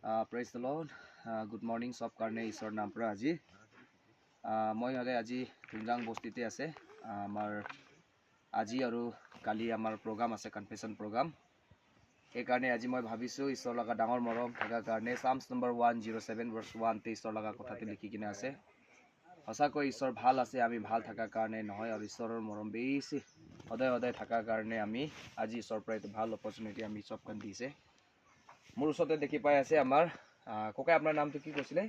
Praise the Lord. Good morning সব কাৰণে ঈশ্বৰ নাম পৰা আজি মই হলে আজি তুমজাং বস্তিতে আছে আমাৰ আজি আৰু কালি আমাৰ প্ৰগ্ৰাম আছে কনফেশন প্ৰগ্ৰাম এই কাৰণে আজি মই ভাবিছো ঈশ্বৰ লগা ডাঙৰ মৰম থাকা কাৰণে Psalms number 107 verse 1 তে ঈশ্বৰ লগা কথাতে লিখি কিনে আছে সঁচাকৈ ঈশ্বৰ ভাল আছে আমি ভাল থাকা কাৰণে নহয় আৰু ঈশ্বৰৰ মৰম বেছি সদায় সদায় থাকা কাৰণে আমি আজি ঈশ্বৰৰ পৰা এটা ভাল অপৰচুনিটি আমি সব কান দিছে মোৰ ওচৰতে দেখি পাই আছে আমাৰ কোকে আপোনাৰ নামটো কি কৈছিলে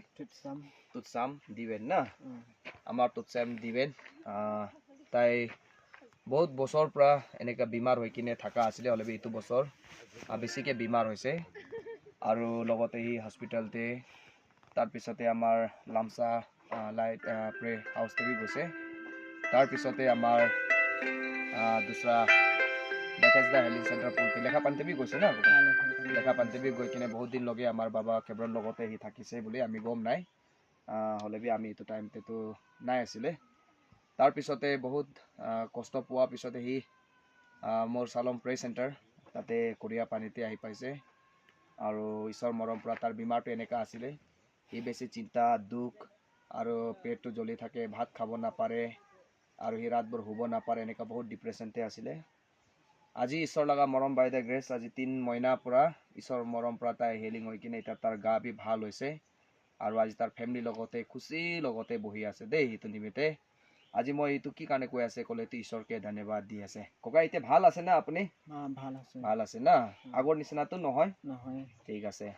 তুৎসাম দিবেন না আমাৰ তুৎসাম দিবেন তাই বহুত বছৰ পৰা এনেকা বিমাৰ হৈ কিনে থাকা আছিলে অলবে ইটো বছৰ বেছিকে বিমাৰ হৈছে আৰু লগতে হি হস্পিটালতে তাৰ পিছতে আমাৰ লামসা লাইট প্ৰে হাউস তে গৈছে তাৰ পিছতে আমাৰ দুসৰা বেথেসডা হেলিং সেন্টাৰ পুলতে লেখা পানতে বি গৈছে না লেখা পানতে বি গৈ কিনে বহুত দিন লগে আমাৰ বাবা কেবৰৰ লগতে হি থাকিছে বুলি আমি গম নাই হলেবি আমি ইটো টাইমতে তো নাই আছিলে তাৰ পিছতে বহুত কষ্ট পোৱা পিছতে হি মোৰ সালম প্ৰে সেন্টাৰ তাতে কোৰিয়া পানীতে আহি পাইছে আৰু ঈশ্বৰ মৰম পৰা তাৰ বিমাৰটো এনেকা আছিলে হি বেছি চিন্তা দুখ আৰু পেটটো জ্বলি থাকে ভাত খাব না পাৰে আৰু হি ৰাতবৰ হুব না পাৰে এনেকা বহুত ডিপ্ৰেছনতে আছিলে আজি ঈশ্বৰ লগা মৰম বাই দা গ্ৰেছ আজি 3 মহিনা পৰা ঈশ্বৰ মৰম পৰা তাই হেলিং হৈ কিনে এটা তাৰ গা বি ভাল হৈছে আৰু আজি তাৰ ফ্যামিলি লগতে খুশি লগতে বহি আছে দেই হিটো নিমিতে আজি মই ইটো কি কানে কৈ আছে কলে তি ঈশ্বৰকে ধন্যবাদ দি আছে কোকা ইতে ভাল আছে না আপুনি ভাল আছে না আগৰ নিচিনা তো নহয় ঠিক আছে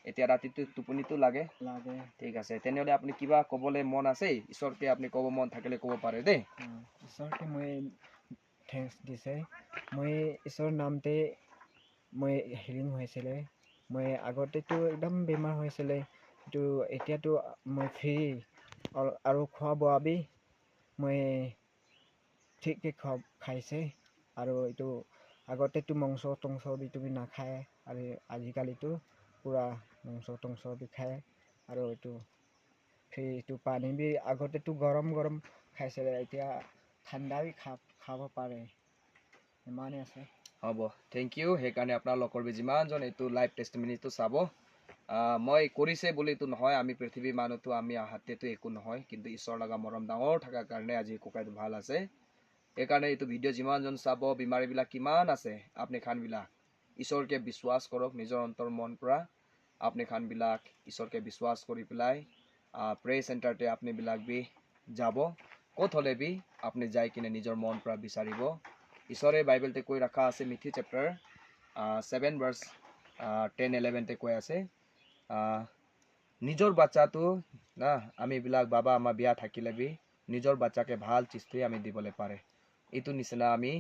এতিয়া ৰাতিটো টোপনিটো লাগে ঠিক আছে তেনেহলে আপুনি কিবা কবলে মন আছে ঈশ্বৰকে আপুনি কব মন থাকিলে কব পাৰে দেই ঈশ্বৰকে মই থ্যাঙ্কস দিছে মই ঈশ্বৰৰ নামতে মই হিলিং হৈছিলে মই আগতেতো একদম বেমাৰ হৈছিলে তো এতিয়াতো মই ফ্ৰী আৰু খোৱা বোৱা বি মই ঠিককে খাইছে আৰু এইটো আগতেতো মাংস টংস বি তুমি নাখায় আৰু আজিকালিতো পুৰা মাংস টংস বি খায় আৰু এইটো ফ্ৰী এইটো পানী বি আগতেতো গৰম গৰম খাইছিলে এতিয়া ঠাণ্ডা বি খাব পাৰে ইমানে আছে হ'ব থ্যাংক ইউ হে কাৰণে আপোনাৰ লোকৰ বি যিমান জন এইটো লাইভ টেষ্টিমনিটো চাব মই কৰিছে বুলি তো নহয় আমি পৃথিৱী মানুহটো আমি হাতেতো একো নহয় কিন্তু ঈশ্বৰ লগা মৰম ডাঙৰ থাকা কাৰণে আজি কোকাইটো ভাল আছে এই কাৰণে এইটো ভিডিঅ' যিমান জন চাব বিমাৰী বিলাক কিমান আছে আপুনি খান বিলাক ঈশ্বৰকে বিশ্বাস কৰক নিজৰ অন্তৰ মন পৰা আপুনি খান বিলাক ঈশ্বৰকে বিশ্বাস কৰি পেলাই প্ৰে সেন্টাৰতে আপুনি বিলাক বি যাব কত হলে বি আপুনি যাই কিনে নিজৰ মন পৰা বিচাৰিব ঈশ্বৰে বাইবেলতে কৈ ৰাখা আছে মিথি চেপ্টাৰ 7 ভাৰ্স 10-11 তে কৈ আছে নিজৰ বাচ্চাটো না আমি বিলাক বাবা আমাৰ বিয়া থাকিলে বি নিজৰ বাচ্চাকে ভাল চিজটোই আমি দিবলে পাৰে ইটো নিচিনা আমি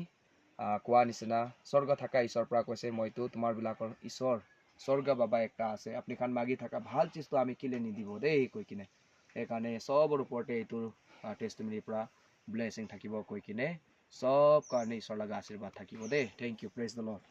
কোৱা নিচিনা স্বৰ্গ থাকা ঈশ্বৰ পৰা কৈছে মইতো তোমাৰ বিলাকৰ ঈশ্বৰ স্বৰ্গ বাবা একটা আছে আপুনি খান মাগি থাকা ভাল চিজটো আমি কিলে নিদিব দেই কৈ কিনে এই কাৰণে সবৰ ওপৰতে এইটো টেষ্টিমনিৰ পৰা ব্লেছিং থাকিব কৈ কিনে সব কাৰণে ঈশ্বৰ লগা আশীৰ্বাদ থাকিব দেই thank you praise the lord